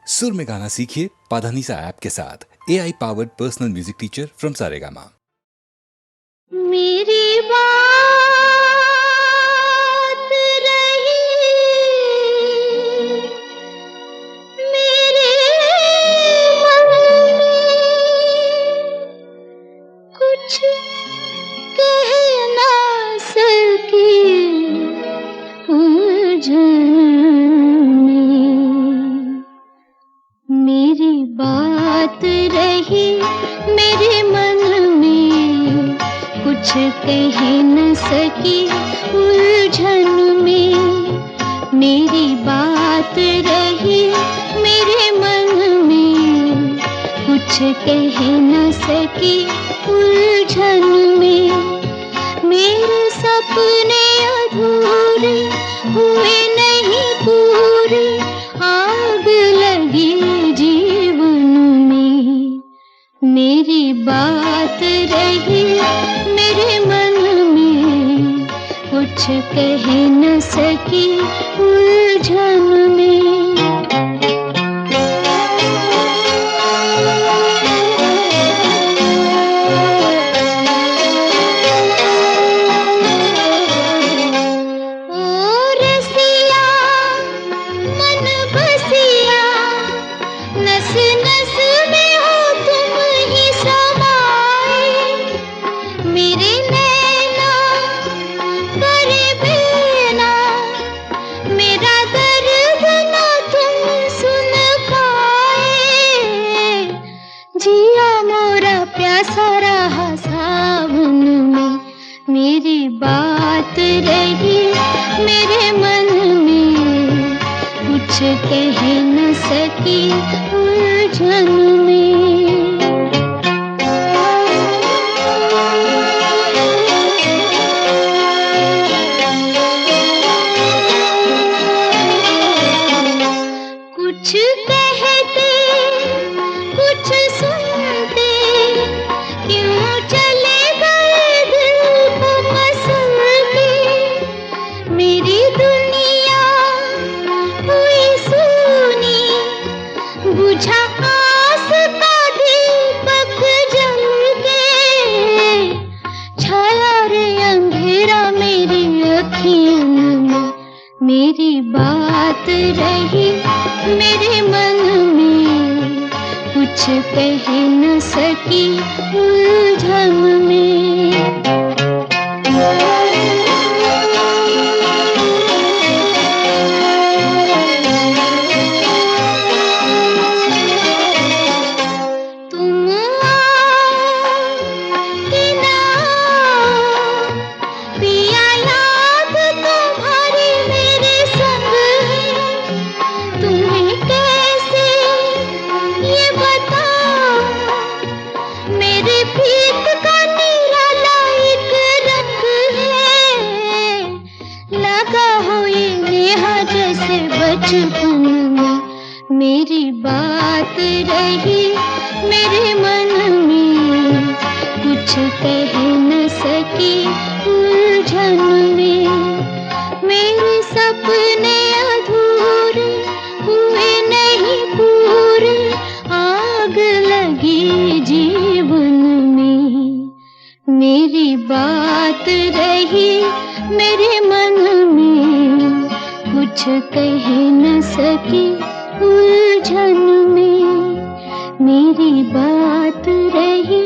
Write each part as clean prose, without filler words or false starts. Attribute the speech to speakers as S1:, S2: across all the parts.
S1: सुर में गाना सीखिए पाधानीसा ऐप के साथ। AI powered personal music teacher from Saregama.
S2: मेरी बात रही मेरे मन में, कुछ कह ना सकी उलझन में। मेरी बात रही मेरे मन में, कुछ कह न सकी उलझन में। मेरी बात रही मेरे मन में, कुछ कह न सकी उलझन में। मेरे सपने अधूरे हुए नहीं पूरे, आग लगी जीवन में। मेरी बात रही मेरे मन में, कुछ कह न सकी उलझन में। मेरी बात रही मेरे मन में, कुछ कह न सकी उलझन में। कुछ कहते कुछ सुनते, क्यों चले गए दिल को मसलते। मेरी दुनिया हुई सुनी, बुझा आस का दीपक जल के। छाया रे अंधेरा मेरी अखियों में। मेरी बात रही मेरे मन में, कुछ कह न सकी उलझन में। तुम आओ कि ना आओ, पिया याद तुम्हारी मेरे संग है। तुम्हें कैसे ये बताओ, मेरे प्रीत का निराला एक रंग है। लगा हो ये नेहा जैसे बचपन में। मेरी बात रही मेरे मन में, कुछ कह न सकी उलझन में। मेरे सपने अधूरे हुए नहीं पूरे, आग लगी जीवन में। मेरी बात रही मेरे मन में, कुछ कह न सकी उलझन में। मेरी बात रही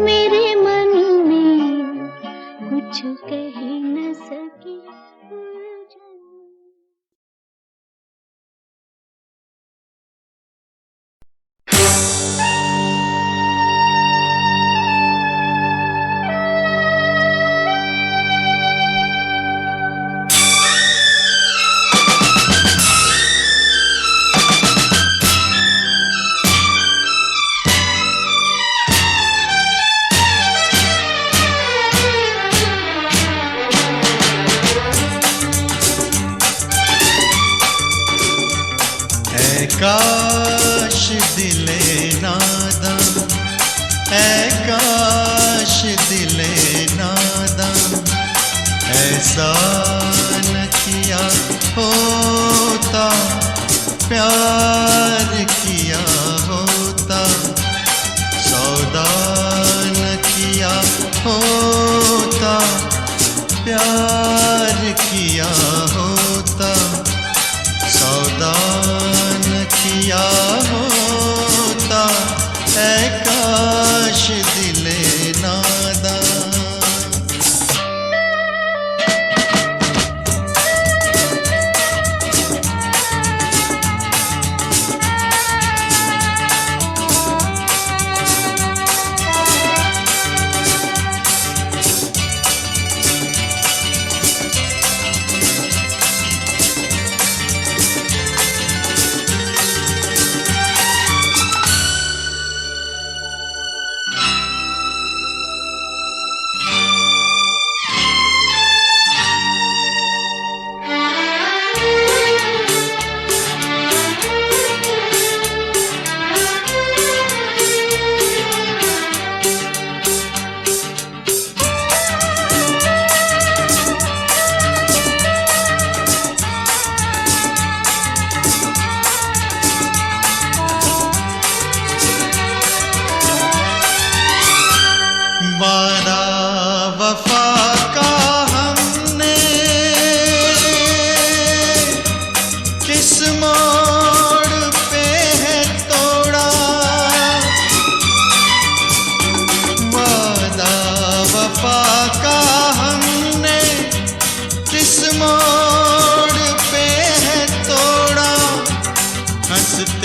S2: मेरे मन में, कुछ कह न सकी उलझन में।
S3: काश दिले नादां, काश दिले नादां, ऐसा न किया होता प्यार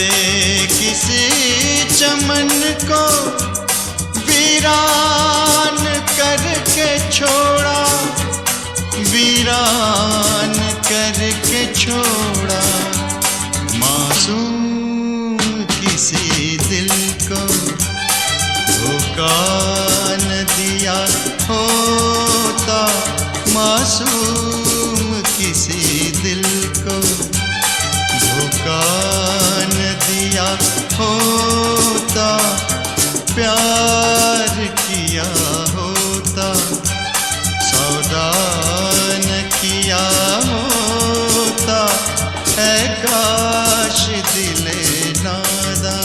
S3: खिलते किसी चमन को वीरान करके छोड़ा, वीरान करके छोड़ा। मासूम किसी दिल को धोखा न दिया होता, मासूम किसी दिल को धोखा न दिया होता, प्यार किया होता, सौदा न किया होता, है काश दिले नादां।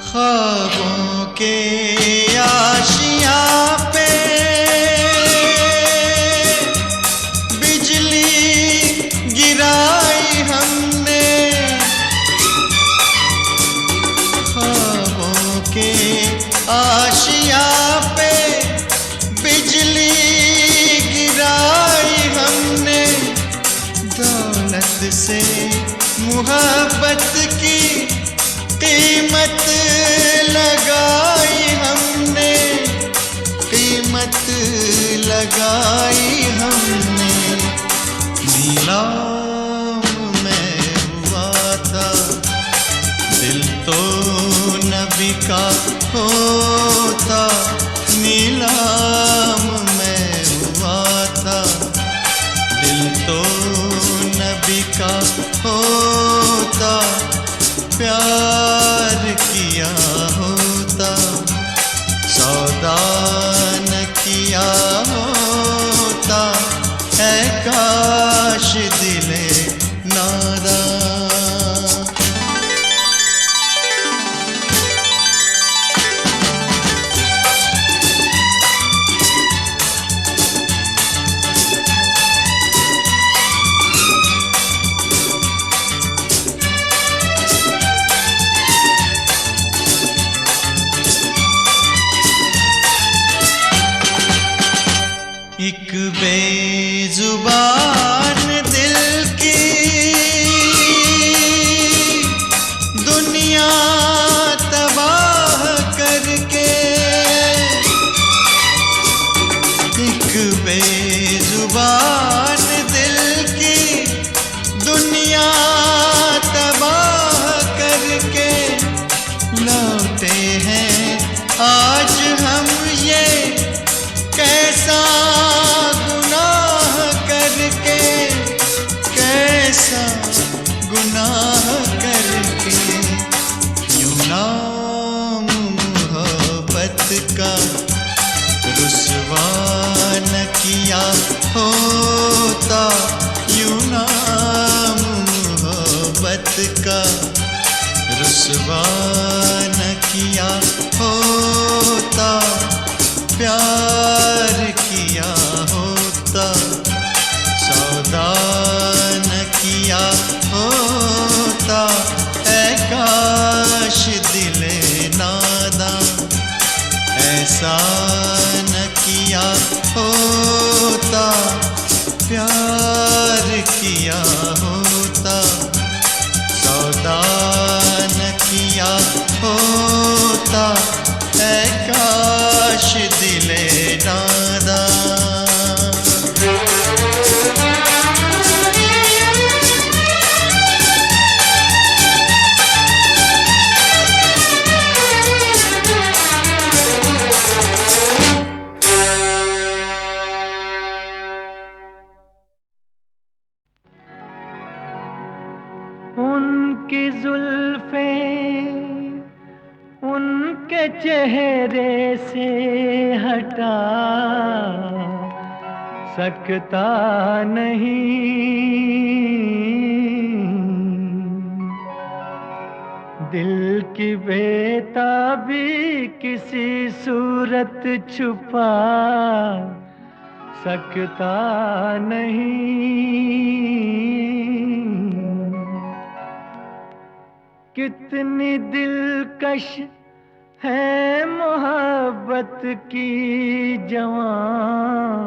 S3: ख्वाबों के आशिया पे बिजली गिराई हमने, ख्वाबों के आशिया पे बिजली गिराई हमने, दौलत से मोहब्बत की कीमत लगाई हमने, कीमत लगाई हमने। नीलाम में हुआ था दिल तो न बिका होता, नीलाम में हुआ था दिल तो न बिका होता, प्यार किया होता, सौदा न किया होता, है काश दिले नादां। एक बेजुबान दिल की दुनिया तबाह करके, एक बेजुबान दिल की दुनिया तबाह करके लौटे हैं आज हम ये कैसा गुनाह करके, कैसा गुनाह करके। यूं नाम मोहब्बत का रुसवा न किया होता, यूं नाम मोहब्बत का रुसवा न किया होता, प्यार किया होता, सौदा न किया होता, है काश दिले नादां। ऐसा न किया होता, प्यार किया होता, सौदा न किया होता, है काश दिले नादां।
S4: उनकी जुल्फें उनके चेहरे से हटा सकता नहीं, दिल की बेताबी किसी सूरत छुपा सकता नहीं। कितनी दिलकश है मोहब्बत की जवां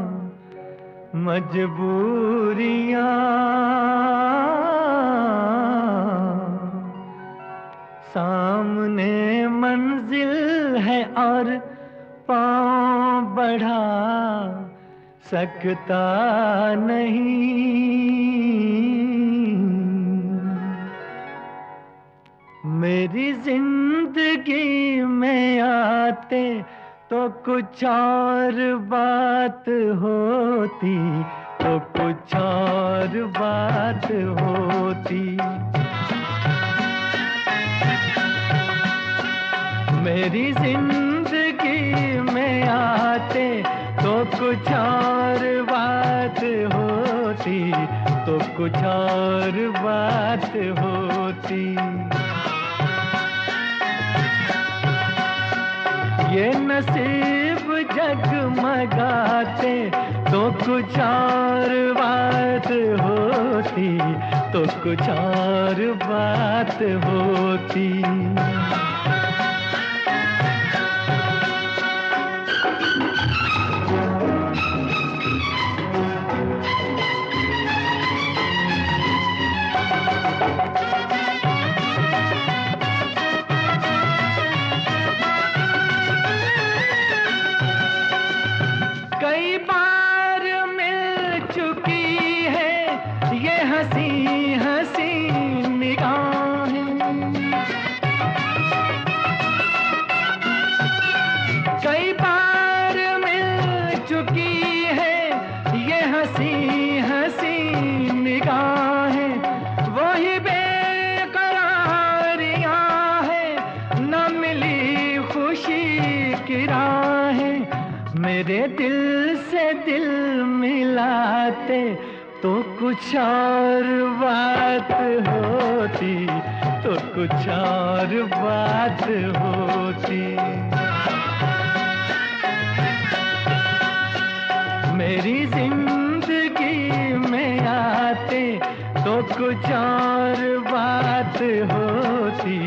S4: मजबूरियां, सामने मंजिल है और पांव बढ़ा सकता नहीं। मेरी जिंदगी में आते तो कुछ और बात होती, तो कुछ और बात होती। मेरी जिंदगी में आते तो कुछ और बात होती, तो कुछ और बात होती। ये नसीब जगमगाते तो कुछ और बात होती, तो कुछ और बात होती। कई बार मिल चुकी है ये हंसी हंसी निगाहें, कई बार मिल चुकी है ये हंसी हंसी निगाहें। वही बेकरारियां हैं, न मिली खुशी की राहें। मेरे दिल से दिल मिलाते तो कुछ और बात होती, तो कुछ और बात होती। मेरी जिंदगी में आते तो कुछ और बात होती,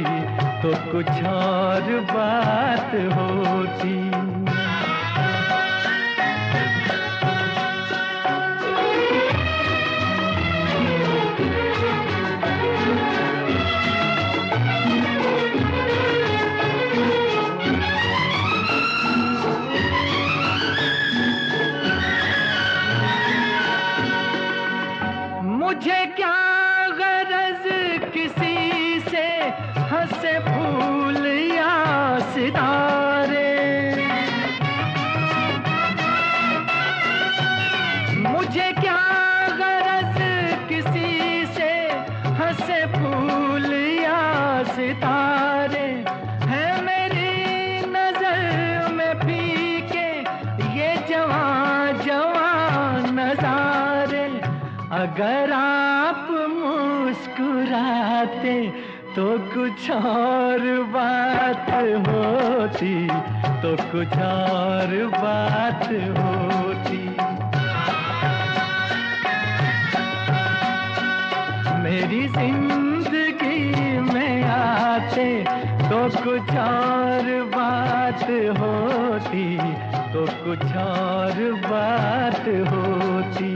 S4: तो कुछ और बात होती। मुझे क्या गरज किसी से हंसे फूल या सितारे, मुझे क्या गरज किसी से हंसे फूल या सितारे। है मेरी नजर में फीके ये जवां जवां नजारे। अगर आप मुस्कुराते तो कुछ और बात होती, तो कुछ और बात होती। मेरी जिंदगी में आते तो कुछ और बात होती, तो कुछ और बात होती।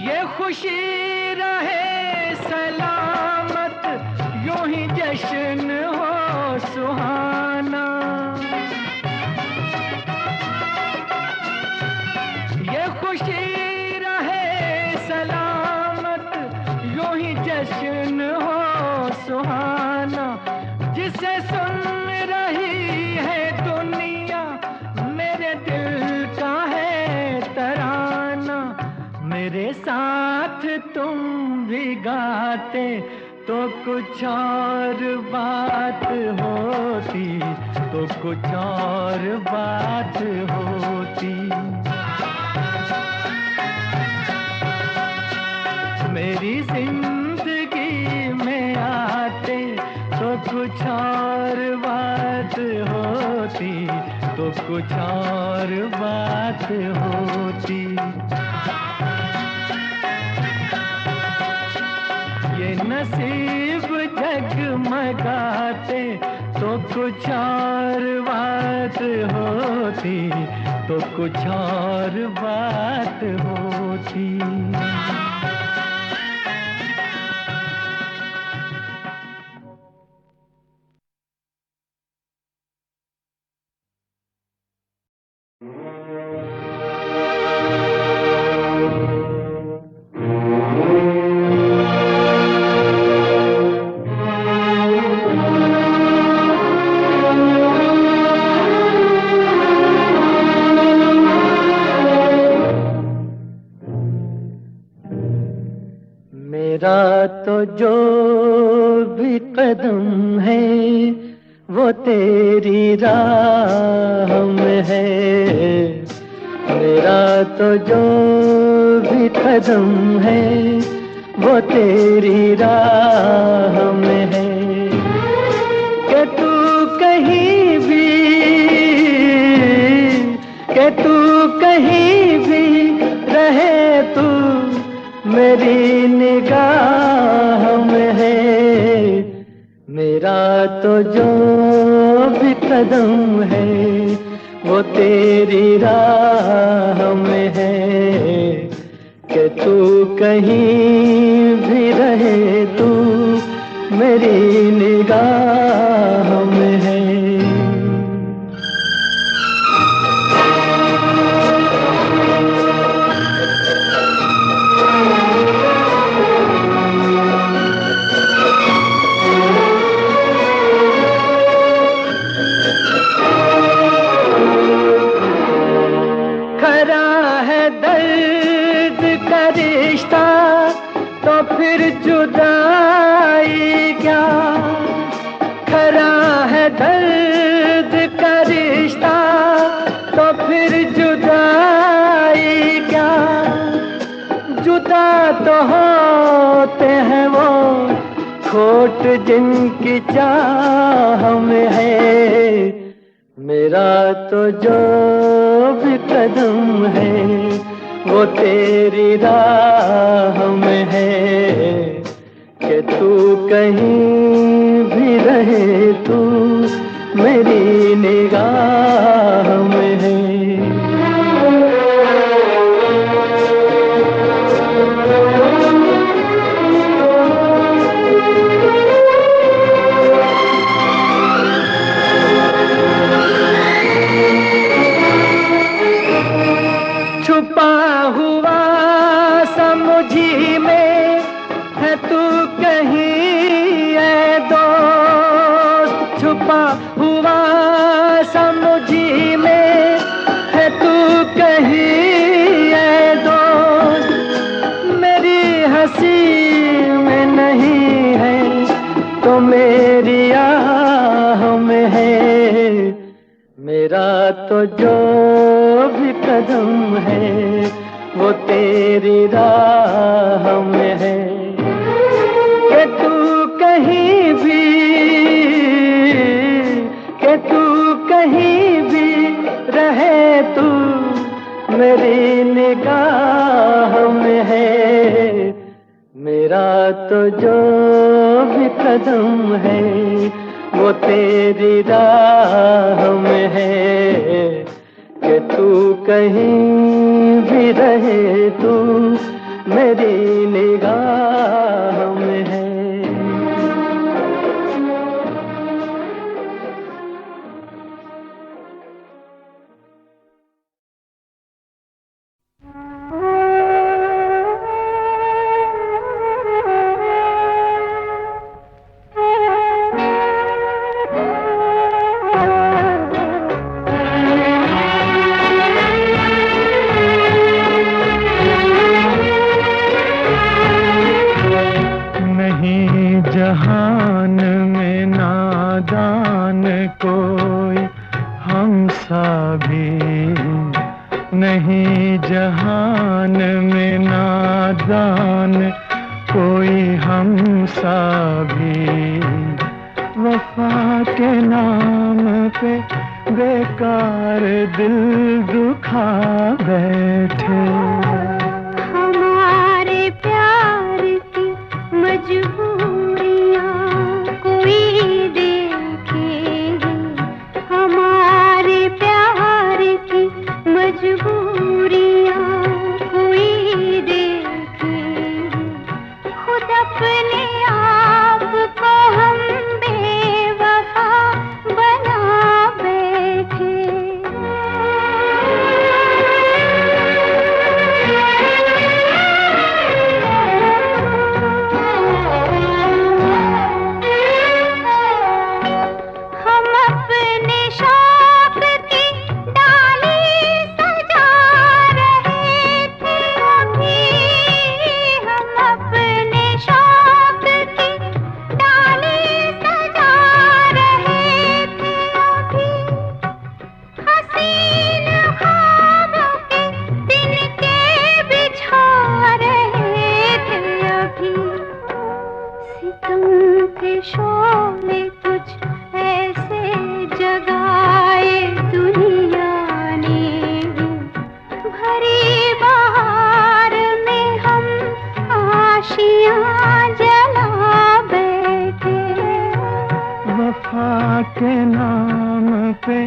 S4: ये खुशी रहे सलामत, यूं ही जश्न हो सुहाना। ये खुशी रहे सलामत, यूं ही जश्न हो सुहाना। जिसे सुन रही है दुनिया मेरे दिल का है तराना। मेरे साथ तुम भी गाते तो कुछ और बात होती, तो कुछ और बात होती। मेरी जिंदगी में आते तो कुछ और बात होती, तो कुछ और बात होती। ये नसीब जगमगाते तो कुछ और बात होती, तो कुछ और बात होती। मेरा तो जो भी कदम है वो तेरी राह में है। मेरा तो जो भी कदम है वो तेरी राह में है। कि तू कहीं भी, कि तू कहीं भी रहे, तू मेरी निगाह में है। मेरा तो जो भी कदम है वो तेरी राह में है। कि तू कहीं भी रहे, तू मेरी निगाह में है। फिर जुदाई क्या, खरा है दर्द का रिश्ता तो फिर जुदाई क्या। जुदा तो होते हैं वो खोट जिनकी चाह में है। मेरा तो जो भी कदम है वो तेरी राह में है। कि तू कहीं भी रहे, तू मेरी निगाह में है। छुपा हुआ समुझी में है तू कहीं ऐ दोस्त। छुपा हुआ समुझी में है तू कहीं ऐ दोस्त। मेरी हंसी में नहीं है तो मेरी आह में है। मेरा तो जो भी कदम है वो तेरी राह में है। कि तू कहीं भी, कि तू कहीं भी रहे, तू मेरी निगाह में है। मेरा तो जो भी कदम है वो तेरी राह में है। कि तू कहीं भी रहे, तू मेरी निगाह में है। जहान में नादान कोई हमसा भी नहीं, जहान में नादान कोई हमसा भी, वफा के नाम पे बेकार दिल दुखा बैठे।
S2: हमारे प्यार की मजबूरियां कोई देखेगी, हमारे प्यार की मजबूरियां कोई देखेगी। खुद अपने आप को हम बेवफा बना बैठे। हम अपने शौक की डाली सजा रहे थे अभी, हम अपने शौक की डाली सजा रहे थे अभी। हसीन ख्वाबों के तिनके बिछा रहे थे अभी। सितम के शोले कुछ ऐसे जगाए दुनिया ने, भरी बहार में हम आशियां जला बैठे।
S4: वफा के नाम पे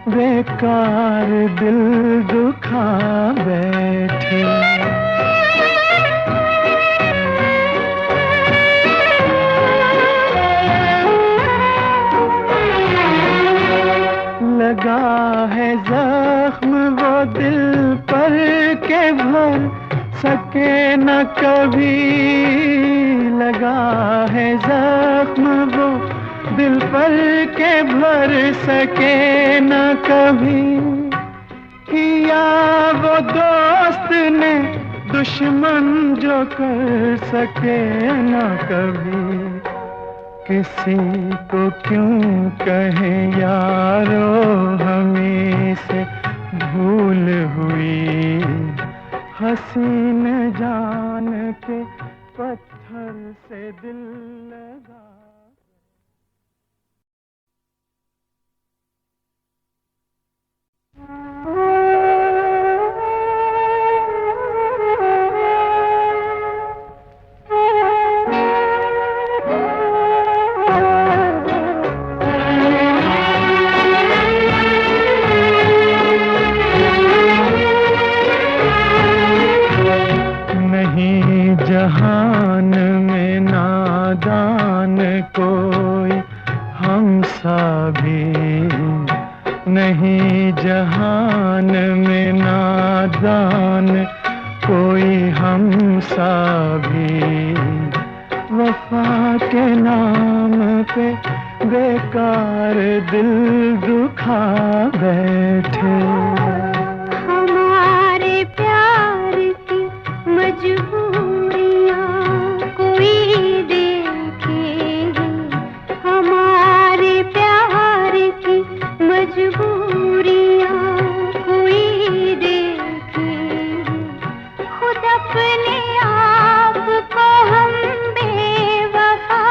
S4: बेकार दिल दुखा बैठे। लगा है जख्म वो दिल पर के भर सके न कभी, लगा है जख्म वो दिल पर के भर सके न कभी। किया वो दोस्त ने दुश्मन जो कर सके न कभी। किसी को क्यों कहे यारो हमें से भूल हुई, हसीन जान के पत्थर से दिल लगा। नहीं जहान में नादान कोई हमसा भी नहीं, जहान में नादान कोई हमसा भी, वफा के नाम पे बेकार दिल दुखा बैठे।
S2: हमारे प्यार की मजबूरियां कोई देखेगी, हमारे प्यार की मजबूरियां कोई देखेगी। खुद अपने आप को हम बेवफा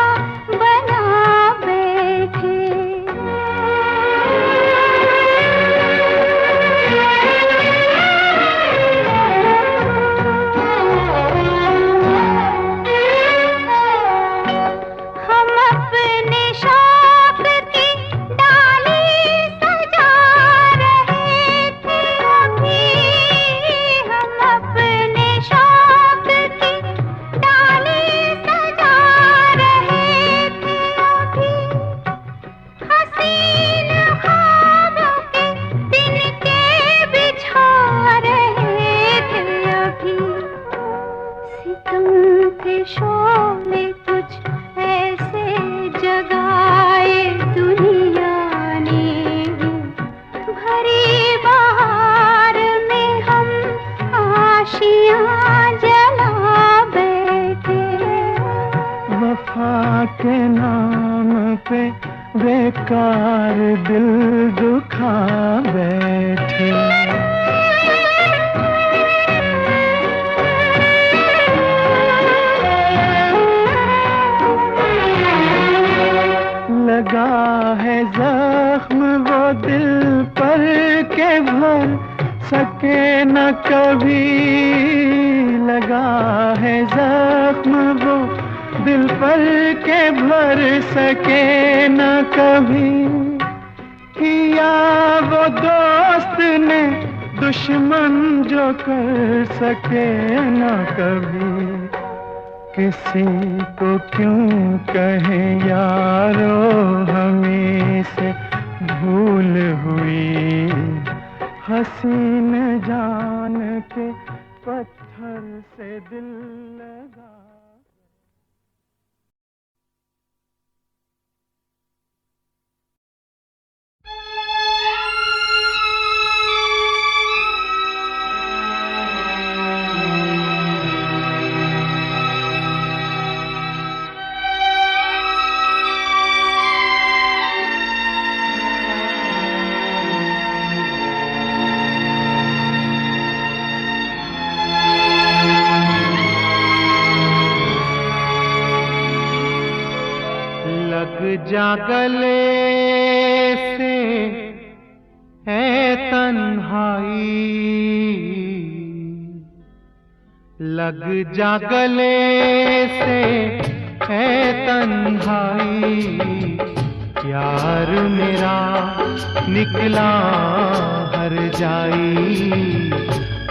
S2: बना बैठे।
S4: के नाम पे बेकार दिल दुखा बैठे। लगा है जख्म वो दिल पर के भर सके न कभी। लगा है जख्म वो दिल पर के भर सके न कभी। किया वो दोस्त ने दुश्मन जो कर सके न कभी। किसी को क्यों कहे यारो हमें से भूल हुई। हसीन जान के पत्थर से दिल लगा। जा गले से है तन्हाई। लग जा गले से है तन्हाई। प्यार मेरा निकला हर जाई।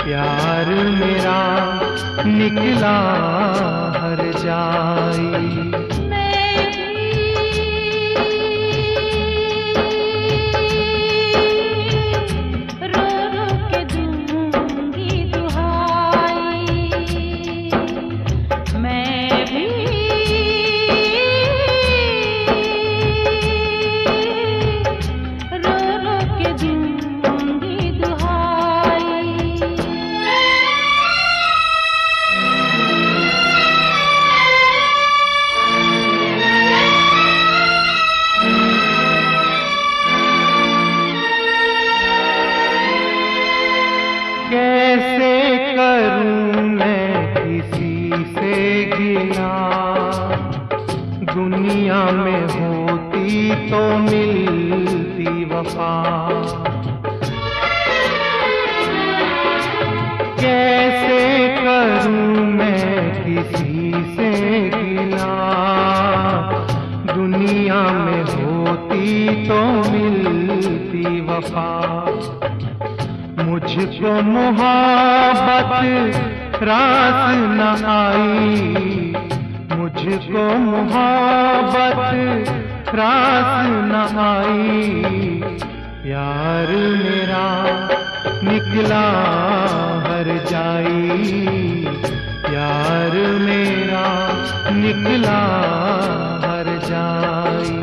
S4: प्यार मेरा निकला हर जाई। दुनिया में होती तो मिलती वफा। कैसे करूं मैं किसी से गिला। दुनिया में होती तो मिलती वफा। मुझको मोहब्बत रास न आई। मुझको मोहब्बत रास न आई। प्यार मेरा निकला हर जाई। प्यार मेरा निकला हर जाई।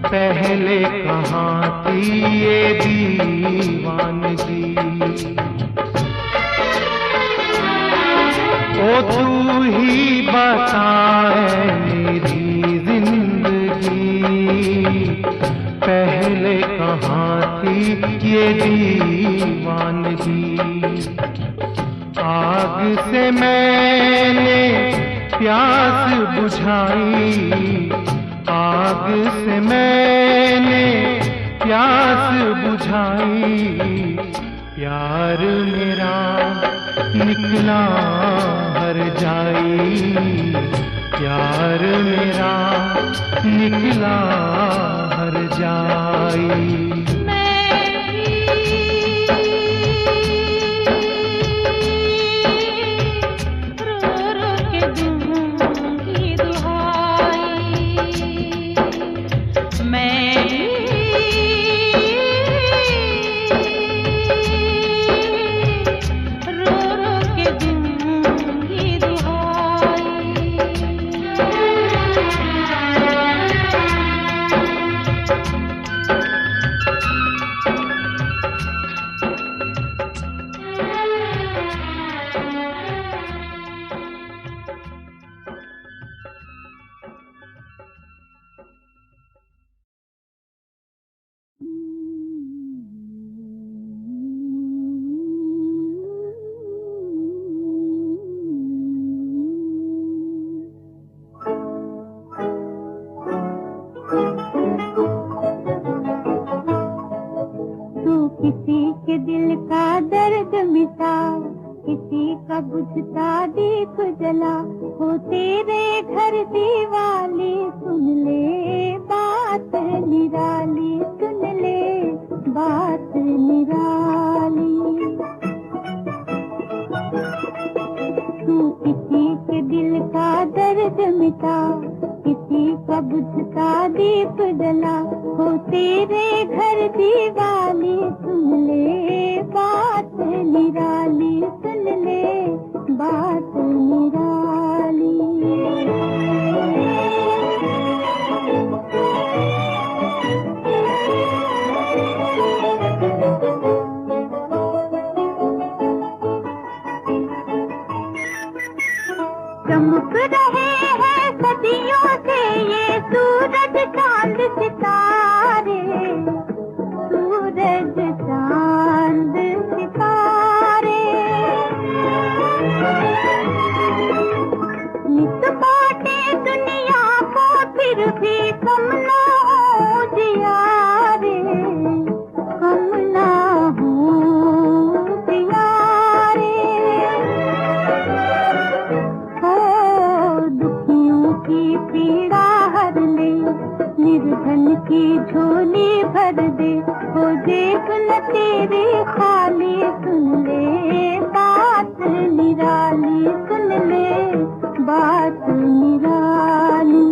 S4: पहले कहाँ थी ये दीवानगी। ओ तू ही बता मेरी जिंदगी। पहले कहाँ थी ये दीवानगी। आग से मैंने प्यास बुझाई। आग से मैंने प्यास बुझाई। प्यार मेरा निकला हर जाई, प्यार मेरा निकला हर जाई।
S2: किसी के दिल का दर्द मिटा, किसी का बुझता दीप जला, हो तेरे घर दीवाली, सुन ले बात निराली, सुन ले बात निराली। तू किसी के दिल का दर्द मिटा, किसी का बुझता दीप जला, हो तेरे घर दीवाली, सुन ले बात निराली, सुन ले बात निराली। चमक रहे हैं सदियों से ये सूरज चांद सितारे, सूरज चांद सितारे। नित बाटे दुनिया को फिर भी कम ना हो जिया रे, कम ना हो जिया रे। दुखियों की पीड़ा हर ले, निर्धन की झोली भर दे, हो जेब न तेरी खाली, सुन ले बात निराली, सुन ले बात निराली।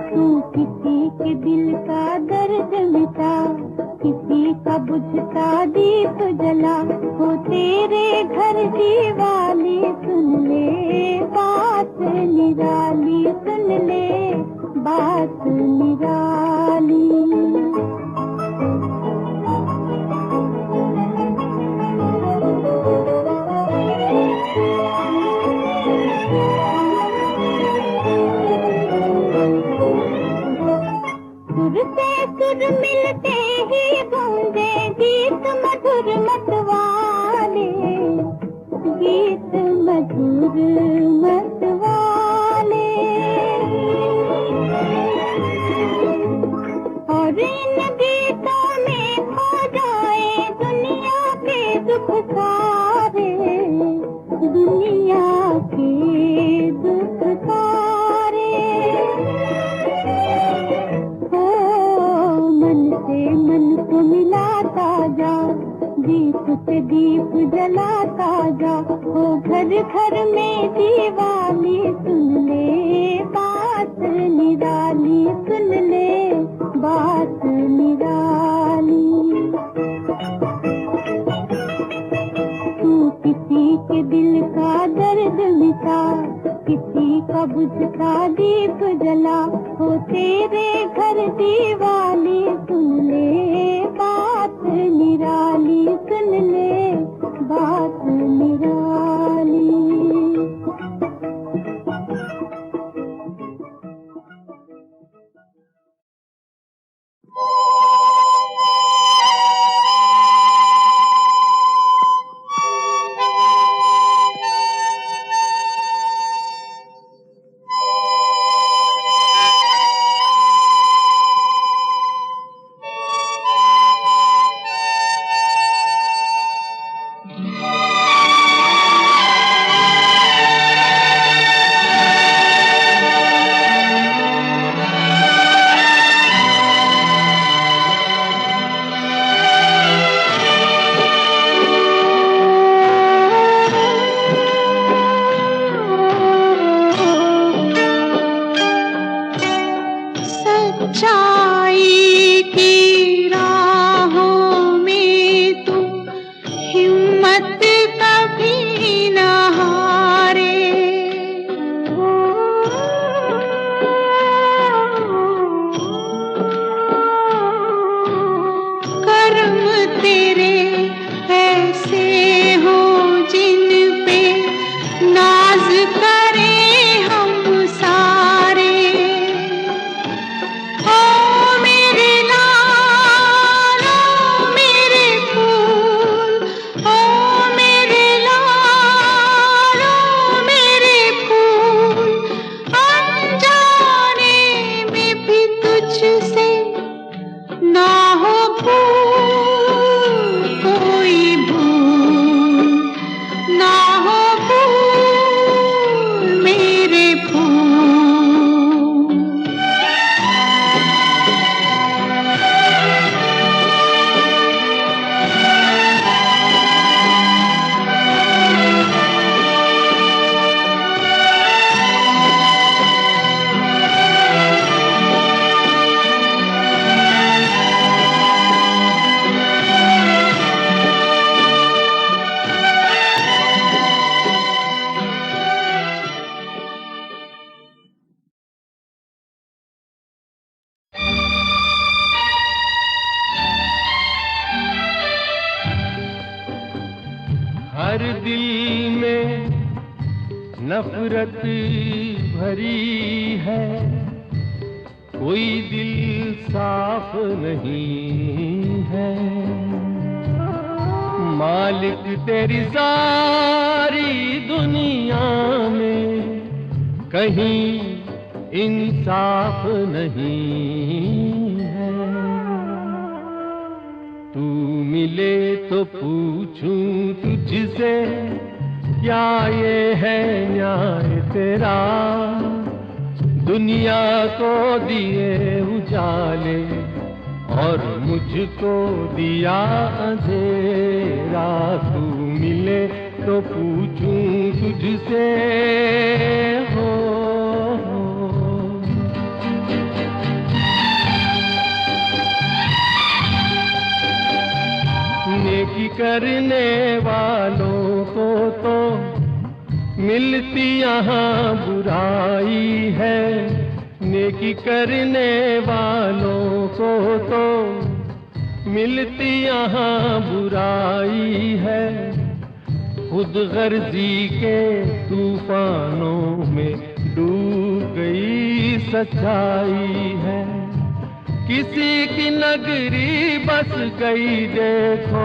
S2: तू किसी के दिल का दर्द मिटा, किसी का बुझता दीप जला, हो तेरे घर दीवाली, सुन ले बात निराली, सुन ले बात निराली। सुर से सुर मिलते ही गूंजे गीत मधुर मतवाले, गीत मधुर मतवाले। और इन गीतों में खो जाए दुनिया के दुख सारे, दुनिया के दुख सारे। मन से मन को मिलाता जा, दीप से दीप जलाता जा, हो घर घर में दीवाली, सुन ले बात निराली, सुन ले बात निराली। तू किसी के दिल का दर्द मिटा, किसी का बुझता दीप जला, हो तेरे घर दीवाली, सुन ले बात निराली, सुन ले बात निराली। फूल कोई भूल ना हो फूल मेरे फूल।
S4: हर दिल में नफरत भरी है, कोई दिल साफ नहीं है। मालिक तेरी सारी दुनिया में कहीं इंसाफ नहीं है। तू मिले तो पूछूं तुझसे, क्या ये है न्याय तेरा? दुनिया को दिए उजाले और मुझको दिया अंधेरा। तू मिले तो पूछूं तुझसे हो। नेकी करने वालों को तो मिलती यहाँ बुराई है। नेकी करने वालों को तो मिलती यहाँ बुराई है। खुद गर्जी के तूफानों में डूब गई सच्चाई है। किसी की नगरी बस गई देखो,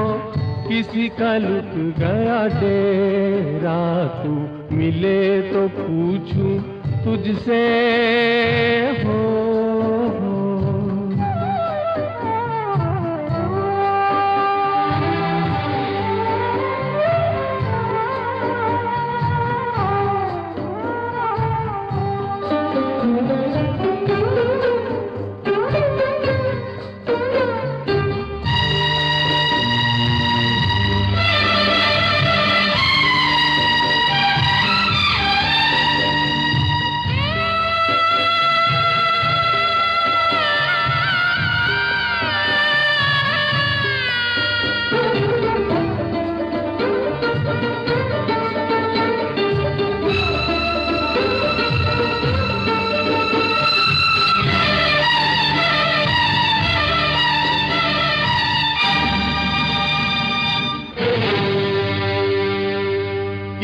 S4: किसी का लुट गया डेरा। तू मिले तो पूछूं तुझसे हो।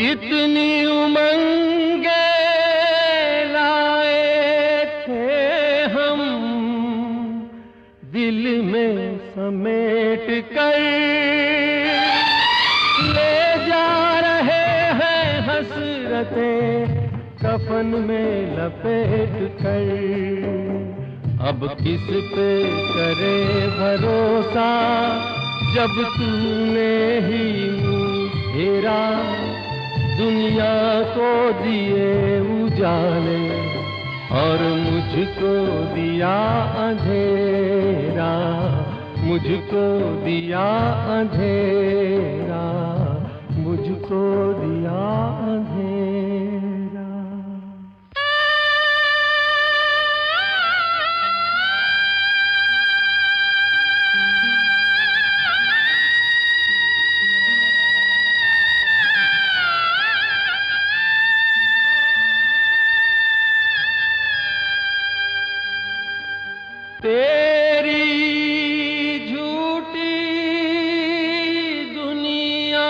S4: कितनी उमंगे लाए थे हम दिल में समेट कर, ले जा रहे हैं हसरतें कफन में लपेट कर। अब किस पे करे भरोसा जब तूने ही मुँह फेरा। दुनिया को दिए उजाले और मुझको दिया अंधेरा। मुझको दिया अंधेरा, मुझको दिया अंधेरा। तेरी झूठी दुनिया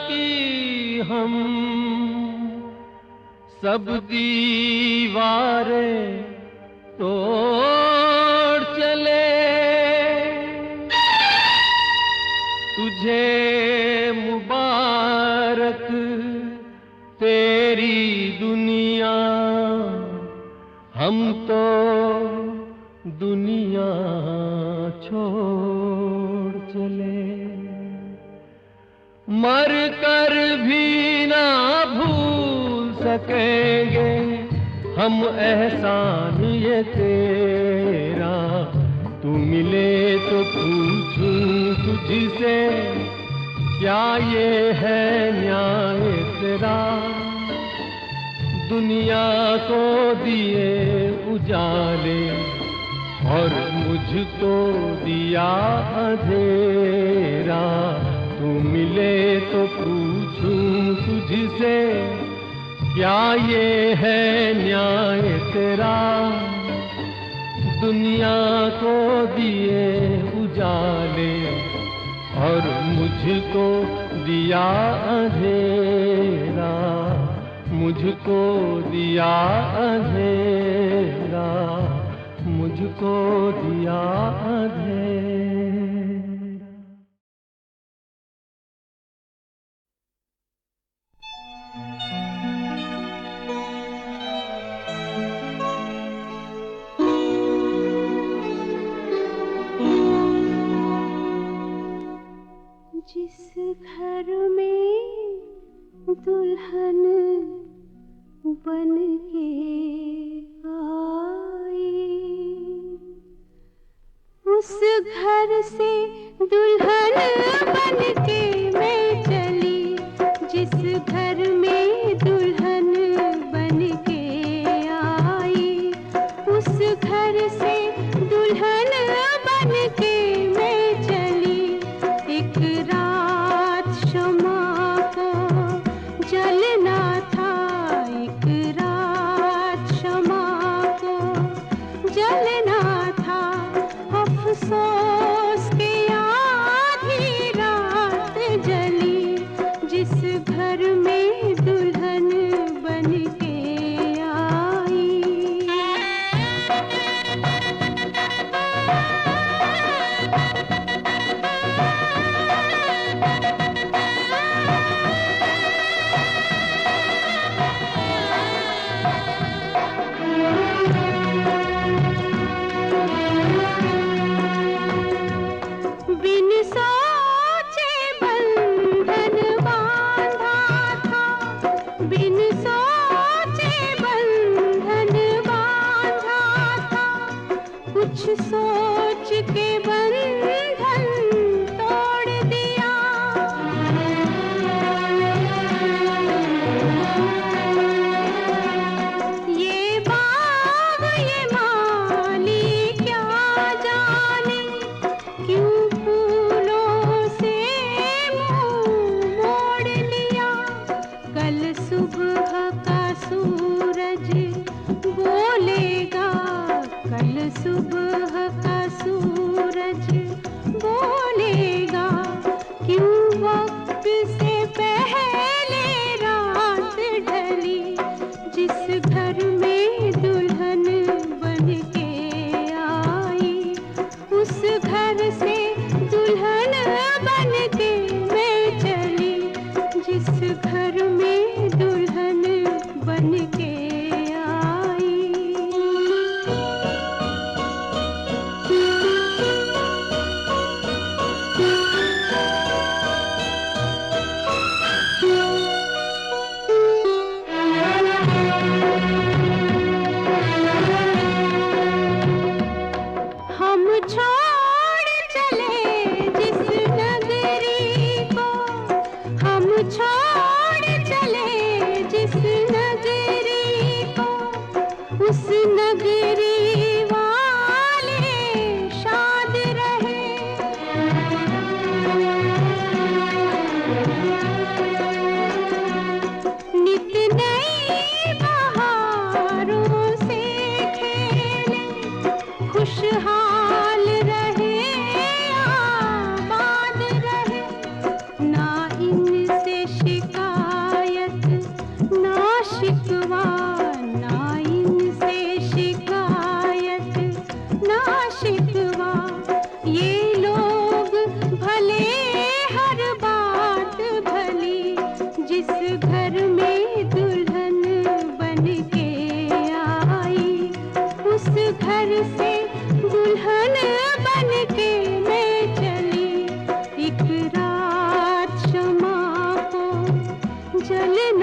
S4: की हम सब दीवारें तोड़ चले। तुझे मुबारक तेरी दुनिया, हम तो दुनिया छोड़ मर कर भी ना भूल सकेंगे हम एहसान ये तेरा। तू मिले तो पूछूं तुझसे क्या ये है न्याय तेरा। दुनिया को दिए उजाले और मुझको दिया अंधेरा। तू मिले तो पूछूं तुझसे क्या ये है न्याय तेरा। दुनिया को दिए उजाले और मुझको दिया अंधेरा। मुझको दिया अंधेरा। मुझको दिया अंधेरा।
S2: जिस घर में दुल्हन बन के आई, उस घर से दुल्हन बन के मैं चली। जिस घर में दुल्हन बन के आई, उस घर से दुल्हन बन के मैं चली। एक रात शमा को जलना था, एक रात शमा को जलना था। अफसोस के आधी रात जली, जिस घर में दुल्हन बन के आई। बिन सोचे बंधन बांधा था, बिन सोचे बंधन बांधा था। कुछ सोच के बंधन तोड़ दिया। ये बाग ये माली क्या जाने, क्यों फूलों से मुंह मोड़ लिया। कल सुबह का सूरज बोलेगा, कल सुबह का सूरज बोलेगा। क्यों वक्त से पहले रात ढली, जिस घर में दुल्हन बन के आई। उस घर से दुल्हन बन के मैं चली, जिस घर में दुल्हन बन के आई। हम छोड़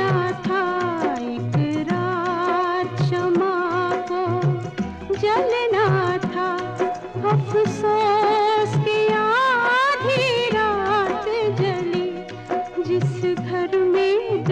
S2: किया था इकरार, शमा को जलना था, अफसोस की आधी रात जली, जिस घर में